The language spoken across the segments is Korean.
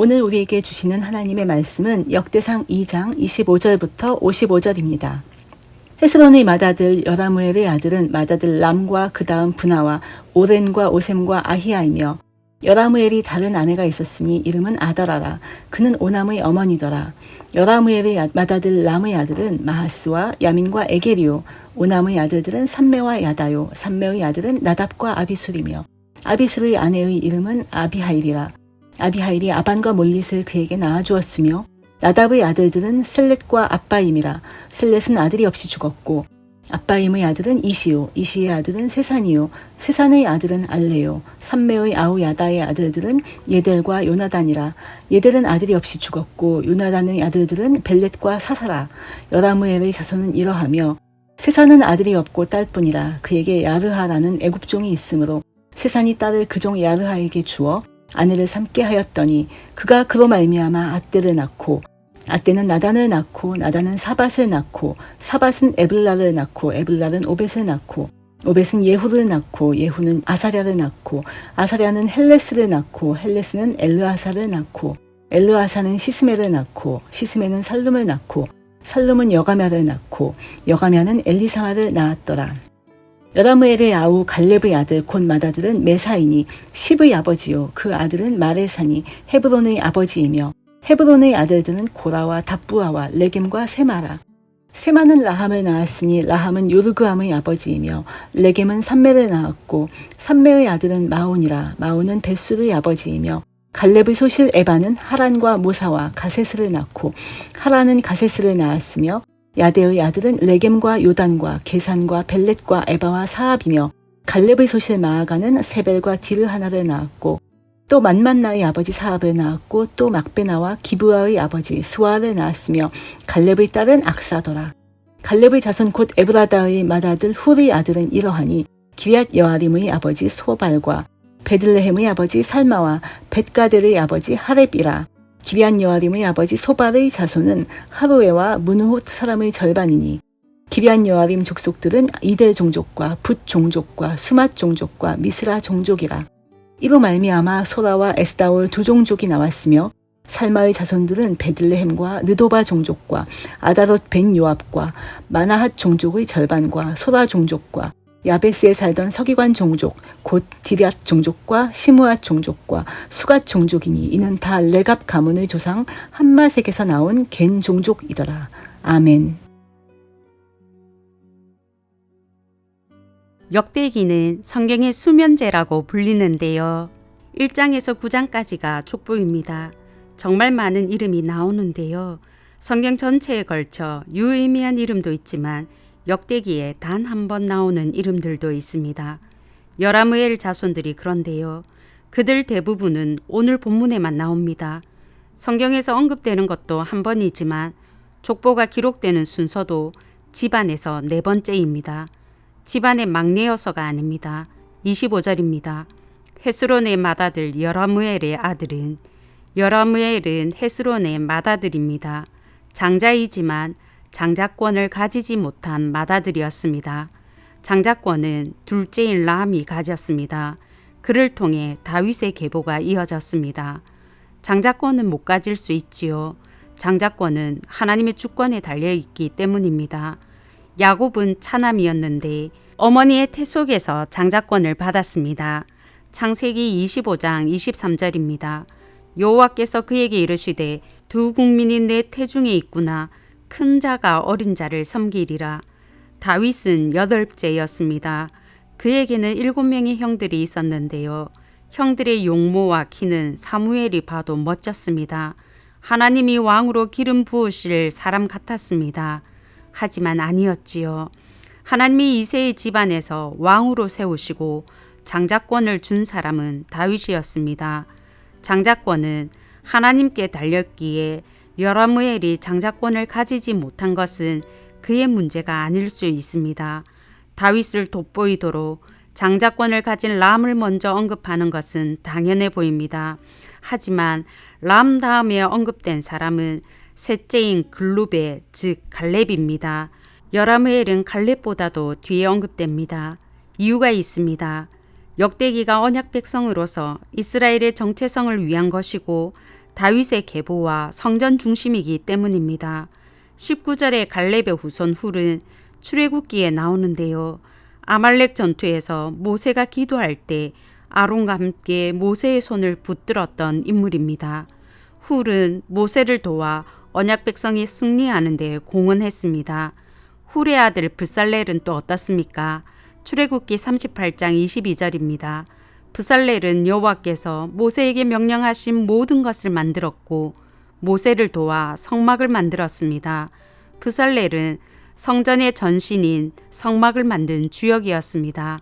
오늘 우리에게 주시는 하나님의 말씀은 역대상 2장 25절부터 55절입니다. 헤스론의 맏아들 여라무엘의 아들은 맏아들 람과 그 다음 브나와 오렌과 오셈과 아히야이며 여라무엘이 다른 아내가 있었으니 이름은 아다라라. 그는 오남의 어머니더라. 여라무엘의 맏아들 람의 아들은 마하스와 야민과 에게리오. 오남의 아들들은 삼메와 야다요. 삼메의 아들은 나답과 아비술이며 아비술의 아내의 이름은 아비하일이라. 아비하일이 아반과 몰릿을 그에게 낳아주었으며 나답의 아들들은 셀렛과 아빠임이라. 셀렛은 아들이 없이 죽었고 아빠임의 아들은 이시오. 이시의 아들은 세산이요. 세산의 아들은 알레요. 삼메의 아우야다의 아들들은 예델과 요나단이라. 예델은 아들이 없이 죽었고 요나단의 아들들은 벨렛과 사사라. 여라무엘의 자손은 이러하며 세산은 아들이 없고 딸뿐이라. 그에게 야르하라는 애굽종이 있으므로 세산이 딸을 그 종 야르하에게 주어 아내를 삼게 하였더니 그가 그로 말미암아 앗대를 낳고 앗대는 나단을 낳고 나단은 사밧을 낳고 사밧은 에블라를 낳고 에블라는 오벳을 낳고 오벳은 예후를 낳고 예후는 아사랴를 낳고 아사랴는 헬레스를 낳고 헬레스는 엘르아사를 낳고 엘르아사는 시스메를 낳고 시스메는 살룸을 낳고 살룸은 여가мя를 낳고 여가мя는 엘리사마를 낳았더라. 여라무엘의 아우 갈렙의 아들 곧 맏아들은 메사이니 십의 아버지요. 그 아들은 마레사니 헤브론의 아버지이며 헤브론의 아들들은 고라와 답부아와 레겜과 세마라. 세마는 라함을 낳았으니 라함은 요르그암의 아버지이며 레겜은 삼메를 낳았고 삼메의 아들은 마온이라. 마온은 벳술의 아버지이며 갈렙의 소실 에바는 하란과 모사와 가세스를 낳고 하란은 가세스를 낳았으며 야데의 아들은 레겜과 요단과 게산과 벨렛과 에바와 사압이며 갈렙의 소실 마아가는 세벨과 디르하나를 낳았고 또 만만나의 아버지 사압을 낳았고 또 막베나와 기브아의 아버지 스와를 낳았으며 갈렙의 딸은 악사더라. 갈렙의 자손 곧 에브라다의 맏아들 훌의 아들은 이러하니 기럇 여아림의 아버지 소발과 베들레헴의 아버지 살마와 벳가델의 아버지 하렙이라. 기럇 여아림의 아버지 소발의 자손은 하로에와 무누호 사람의 절반이니 기럇 여아림 족속들은 이델 종족과 붓 종족과 수맛 종족과 미스라 종족이라. 이로 말미암아 소라와 에스다올 두 종족이 나왔으며 살마의 자손들은 베들레헴과 느도바 종족과 아다롯 벤 요압과 마나핫 종족의 절반과 소라 종족과 야베스에 살던 서기관 종족 곧 디럇 종족과 시므앗 종족과 수갓 종족이니 이는 다 레갑 가문의 조상 함마색에서 나온 겐 종족이더라. 아멘. 역대기는 성경의 수면제라고 불리는데요. 1장에서 9장까지가 족보입니다. 정말 많은 이름이 나오는데요. 성경 전체에 걸쳐 유의미한 이름도 있지만 역대기에 단 한 번 나오는 이름들도 있습니다. 여라무엘 자손들이 그런데요. 그들 대부분은 오늘 본문에만 나옵니다. 성경에서 언급되는 것도 한 번이지만 족보가 기록되는 순서도 집안에서 네 번째입니다. 집안의 막내여서가 아닙니다. 25절입니다. 헤스론의 맏아들 여라무엘의 아들은 여라무엘은 헤스론의 맏아들입니다. 장자이지만 장자권을 가지지 못한 맏아들이었습니다. 장자권은 둘째인 람이 가졌습니다. 그를 통해 다윗의 계보가 이어졌습니다. 장자권은 못 가질 수 있지요. 장자권은 하나님의 주권에 달려있기 때문입니다. 야곱은 차남이었는데 어머니의 태 속에서 장자권을 받았습니다. 창세기 25장 23절입니다. 여호와께서 그에게 이르시되 두 국민이 내 태중에 있구나. 큰 자가 어린 자를 섬기리라. 다윗은 8째였습니다. 그에게는 7명의 형들이 있었는데요. 형들의 용모와 키는 사무엘이 봐도 멋졌습니다. 하나님이 왕으로 기름 부으실 사람 같았습니다. 하지만 아니었지요. 하나님이 이새의 집안에서 왕으로 세우시고 장자권을 준 사람은 다윗이었습니다. 장자권은 하나님께 달렸기에 여라무엘이 장자권을 가지지 못한 것은 그의 문제가 아닐 수 있습니다. 다윗을 돋보이도록 장자권을 가진 람을 먼저 언급하는 것은 당연해 보입니다. 하지만 람 다음에 언급된 사람은 셋째인 글룹의 즉 갈렙입니다. 여라무엘은 갈렙보다도 뒤에 언급됩니다. 이유가 있습니다. 역대기가 언약 백성으로서 이스라엘의 정체성을 위한 것이고 다윗의 계보와 성전 중심이기 때문입니다. 19절의 갈렙의 후손 훌은 출애굽기에 나오는데요. 아말렉 전투에서 모세가 기도할 때 아론과 함께 모세의 손을 붙들었던 인물입니다. 훌은 모세를 도와 언약 백성이 승리하는 데 공헌했습니다. 훌의 아들 브살렐은 또 어떻습니까? 출애굽기 38장 22절입니다. 브살렐은 여호와께서 모세에게 명령하신 모든 것을 만들었고 모세를 도와 성막을 만들었습니다. 브살렐은 성전의 전신인 성막을 만든 주역이었습니다.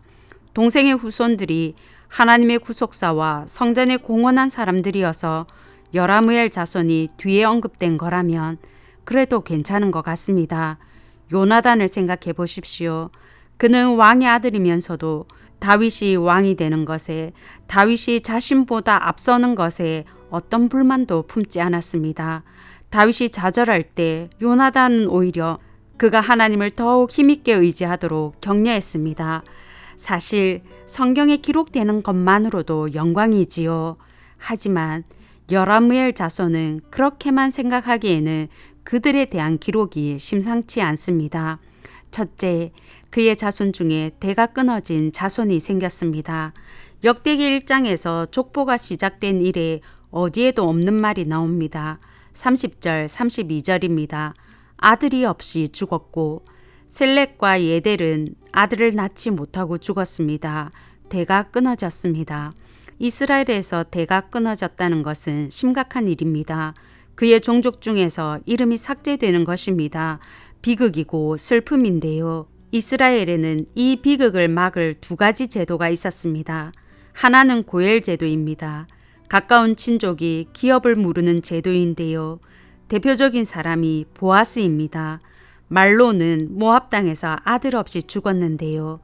동생의 후손들이 하나님의 구속사와 성전에 공헌한 사람들이어서 여라무엘 자손이 뒤에 언급된 거라면 그래도 괜찮은 것 같습니다. 요나단을 생각해 보십시오. 그는 왕의 아들이면서도 다윗이 왕이 되는 것에, 다윗이 자신보다 앞서는 것에 어떤 불만도 품지 않았습니다. 다윗이 좌절할 때 요나단은 오히려 그가 하나님을 더욱 힘있게 의지하도록 격려했습니다. 사실 성경에 기록되는 것만으로도 영광이지요. 하지만 여라무엘 자손은 그렇게만 생각하기에는 그들에 대한 기록이 심상치 않습니다. 첫째, 그의 자손 중에 대가 끊어진 자손이 생겼습니다. 역대기 1장에서 족보가 시작된 이래 어디에도 없는 말이 나옵니다. 30절, 32절입니다. 아들이 없이 죽었고 셀렉과 예델은 아들을 낳지 못하고 죽었습니다. 대가 끊어졌습니다. 이스라엘에서 대가 끊어졌다는 것은 심각한 일입니다. 그의 종족 중에서 이름이 삭제되는 것입니다. 비극이고 슬픔인데요. 이스라엘에는 이 비극을 막을 두 가지 제도가 있었습니다. 하나는 고엘 제도입니다. 가까운 친족이 기업을 무르는 제도인데요. 대표적인 사람이 보아스입니다. 말로는 모압 땅에서 아들 없이 죽었는데요.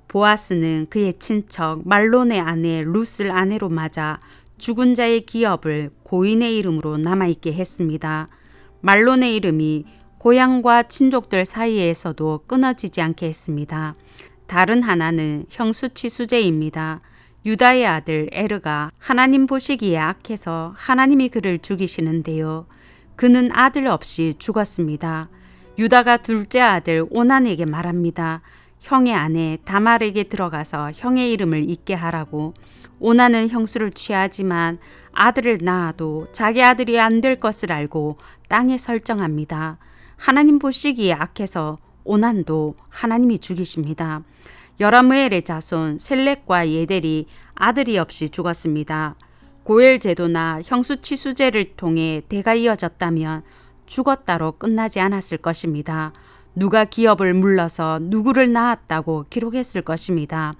보아스는 그의 친척 말론의 아내 룻을 아내로 맞아 죽은 자의 기업을 고인의 이름으로 남아있게 했습니다. 말론의 이름이 고향과 친족들 사이에서도 끊어지지 않게 했습니다. 다른 하나는 형수 치수제입니다. 유다의 아들 에르가 하나님 보시기에 악해서 하나님이 그를 죽이시는데요. 그는 아들 없이 죽었습니다. 유다가 둘째 아들 오난에게 말합니다. 형의 아내 다말에게 들어가서 형의 이름을 잊게 하라고. 오난은 형수를 취하지만 아들을 낳아도 자기 아들이 안 될 것을 알고 땅에 설정합니다. 하나님 보시기에 악해서 오난도 하나님이 죽이십니다. 여라무엘의 자손 셀렉과 예델이 아들이 없이 죽었습니다. 고엘 제도나 형수 치수제를 통해 대가 이어졌다면 죽었다로 끝나지 않았을 것입니다. 누가 기업을 물러서 누구를 낳았다고 기록했을 것입니다.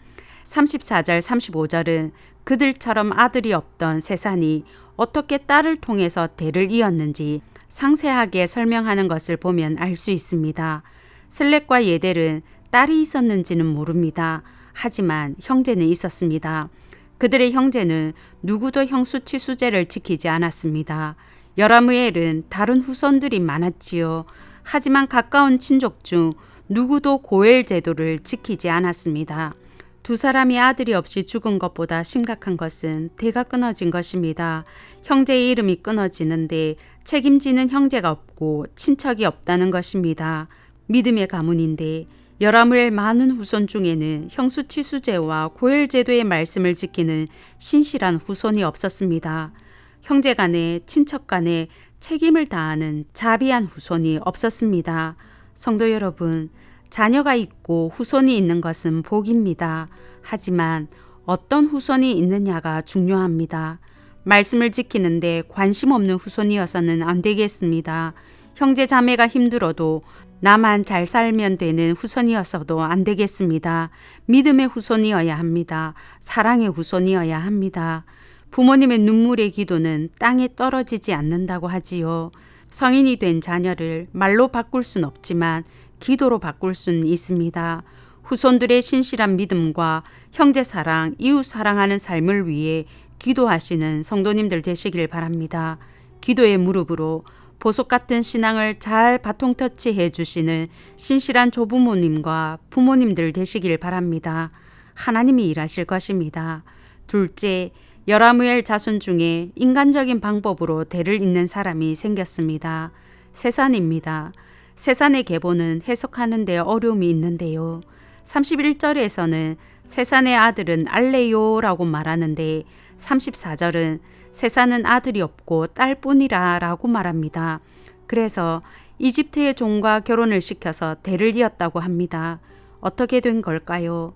34절 35절은 그들처럼 아들이 없던 세산이 어떻게 딸을 통해서 대를 이었는지 상세하게 설명하는 것을 보면 알 수 있습니다. 슬렉과 예델은 딸이 있었는지는 모릅니다. 하지만 형제는 있었습니다. 그들의 형제는 누구도 형수치수제를 지키지 않았습니다. 여라무엘은 다른 후손들이 많았지요. 하지만 가까운 친족 중 누구도 고엘 제도를 지키지 않았습니다. 두 사람이 아들이 없이 죽은 것보다 심각한 것은 대가 끊어진 것입니다. 형제의 이름이 끊어지는데 책임지는 형제가 없고 친척이 없다는 것입니다. 믿음의 가문인데 여라무엘 많은 후손 중에는 형수치수제와 고엘 제도의 말씀을 지키는 신실한 후손이 없었습니다. 형제 간에 친척 간에 책임을 다하는 자비한 후손이 없었습니다. 성도 여러분, 자녀가 있고 후손이 있는 것은 복입니다. 하지만 어떤 후손이 있느냐가 중요합니다. 말씀을 지키는데 관심 없는 후손이어서는 안 되겠습니다. 형제 자매가 힘들어도 나만 잘 살면 되는 후손이어서도 안 되겠습니다. 믿음의 후손이어야 합니다. 사랑의 후손이어야 합니다. 부모님의 눈물의 기도는 땅에 떨어지지 않는다고 하지요. 성인이 된 자녀를 말로 바꿀 순 없지만 기도로 바꿀 수는 있습니다. 후손들의 신실한 믿음과 형제 사랑, 이웃 사랑하는 삶을 위해 기도하시는 성도님들 되시길 바랍니다. 기도의 무릎으로 보석 같은 신앙을 잘 바통 터치해 주시는 신실한 조부모님과 부모님들 되시길 바랍니다. 하나님이 일하실 것입니다. 둘째, 여라무엘 자손 중에 인간적인 방법으로 대를 잇는 사람이 생겼습니다. 세산입니다. 세산의 계보는 해석하는 데 어려움이 있는데요. 31절에서는 세산의 아들은 알레요라고 말하는데 34절은 세산은 아들이 없고 딸뿐이라 라고 말합니다. 그래서 이집트의 종과 결혼을 시켜서 대를 이었다고 합니다. 어떻게 된 걸까요?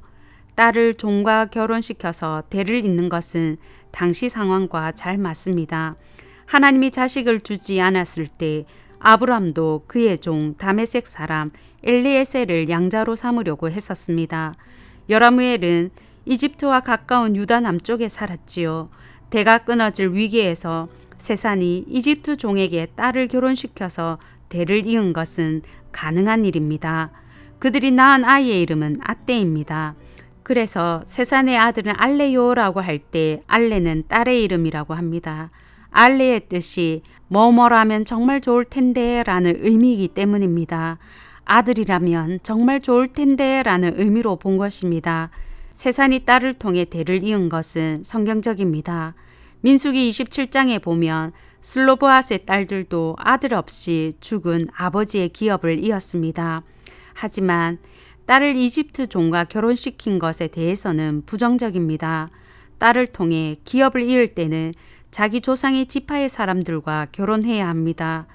딸을 종과 결혼시켜서 대를 잇는 것은 당시 상황과 잘 맞습니다. 하나님이 자식을 주지 않았을 때 아브람도 그의 종 다메섹 사람 엘리에셀을 양자로 삼으려고 했었습니다. 여라무엘은 이집트와 가까운 유다 남쪽에 살았지요. 대가 끊어질 위기에서 세산이 이집트 종에게 딸을 결혼시켜서 대를 이은 것은 가능한 일입니다. 그들이 낳은 아이의 이름은 아떼입니다. 그래서 세산의 아들은 알레요라고 할 때 알레는 딸의 이름이라고 합니다. 알레의 뜻이 뭐뭐라면 정말 좋을 텐데 라는 의미이기 때문입니다. 아들이라면 정말 좋을 텐데 라는 의미로 본 것입니다. 세산이 딸을 통해 대를 이은 것은 성경적입니다. 민수기 27장에 보면 슬로보앗의 딸들도 아들 없이 죽은 아버지의 기업을 이었습니다. 하지만 딸을 이집트 종과 결혼시킨 것에 대해서는 부정적입니다. 딸을 통해 기업을 이을 때는 자기 조상의 지파의 사람들과 결혼해야 합니다.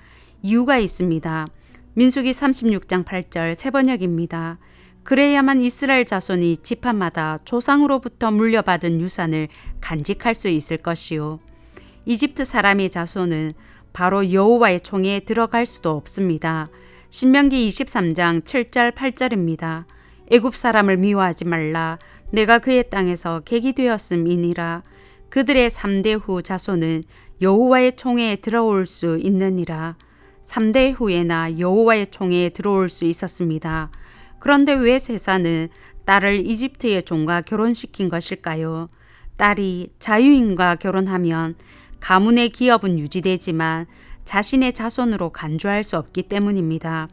이유가 있습니다. 민수기 36장 8절 세번역입니다. 그래야만 이스라엘 자손이 지파마다 조상으로부터 물려받은 유산을 간직할 수 있을 것이요. 이집트 사람의 자손은 바로 여호와의 총회에 들어갈 수도 없습니다. 신명기 23장 7절 8절입니다. 애굽 사람을 미워하지 말라. 내가 그의 땅에서 객이 되었음이니라. 그들의 3대 후 자손은 여호와의 총회에 들어올 수 있느니라. 3대 후에나 여호와의 총회에 들어올 수 있었습니다. 그런데 왜 세산은 딸을 이집트의 종과 결혼시킨 것일까요? 딸이 자유인과 결혼하면 가문의 기업은 유지되지만 자신의 자손으로 간주할 수 없기 때문입니다.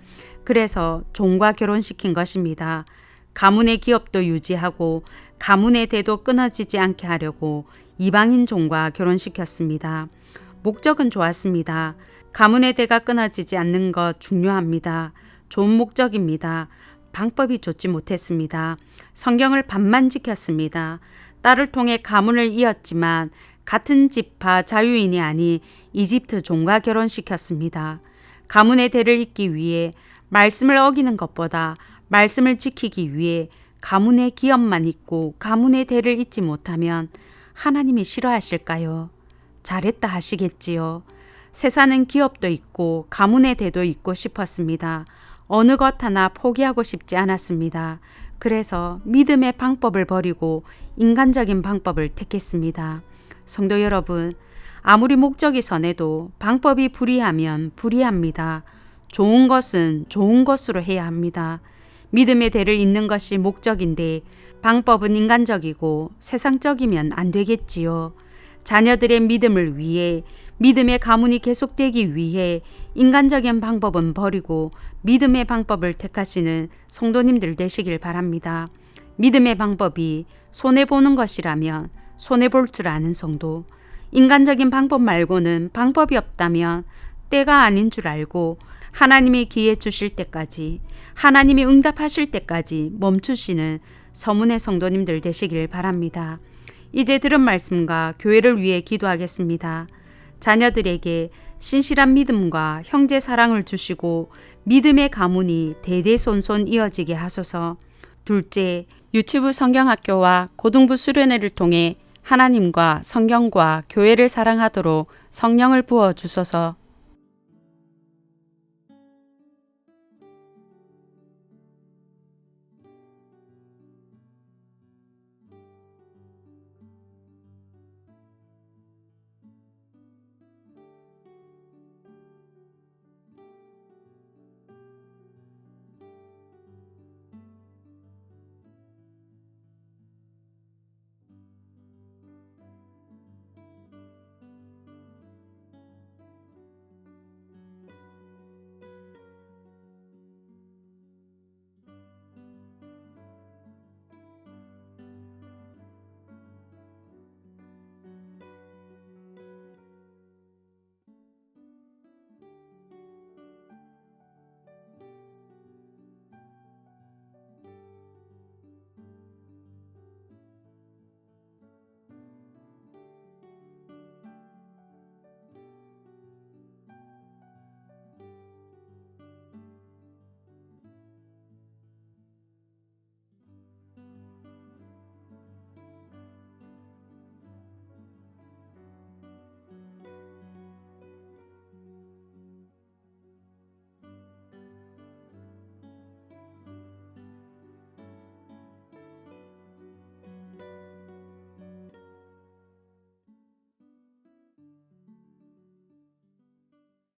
그래서 종과 결혼시킨 것입니다. 가문의 기업도 유지하고 가문의 대도 끊어지지 않게 하려고 이방인 종과 결혼시켰습니다. 목적은 좋았습니다. 가문의 대가 끊어지지 않는 것 중요합니다. 좋은 목적입니다. 방법이 좋지 못했습니다. 성경을 반만 지켰습니다. 딸을 통해 가문을 이었지만 같은 지파 자유인이 아닌 이집트 종과 결혼시켰습니다. 가문의 대를 잇기 위해 말씀을 어기는 것보다 말씀을 지키기 위해 가문의 기업만 잇고 가문의 대를 잇지 못하면 하나님이 싫어하실까요? 잘했다 하시겠지요. 세상은 기업도 있고 가문의 대도 있고 싶었습니다. 어느 것 하나 포기하고 싶지 않았습니다. 그래서 믿음의 방법을 버리고 인간적인 방법을 택했습니다. 성도 여러분, 아무리 목적이 선해도 방법이 불이하면 불이합니다. 좋은 것은 좋은 것으로 해야 합니다. 믿음의 대를 잇는 것이 목적인데 방법은 인간적이고 세상적이면 안 되겠지요. 자녀들의 믿음을 위해 믿음의 가문이 계속되기 위해 인간적인 방법은 버리고 믿음의 방법을 택하시는 성도님들 되시길 바랍니다. 믿음의 방법이 손해보는 것이라면 손해볼 줄 아는 성도, 인간적인 방법 말고는 방법이 없다면 때가 아닌 줄 알고 하나님이 기회 주실 때까지, 하나님이 응답하실 때까지 멈추시는 서문의 성도님들 되시길 바랍니다. 이제 들은 말씀과 교회를 위해 기도하겠습니다. 자녀들에게 신실한 믿음과 형제 사랑을 주시고 믿음의 가문이 대대손손 이어지게 하소서. 둘째, 유튜브 성경학교와 고등부 수련회를 통해 하나님과 성경과 교회를 사랑하도록 성령을 부어 주소서.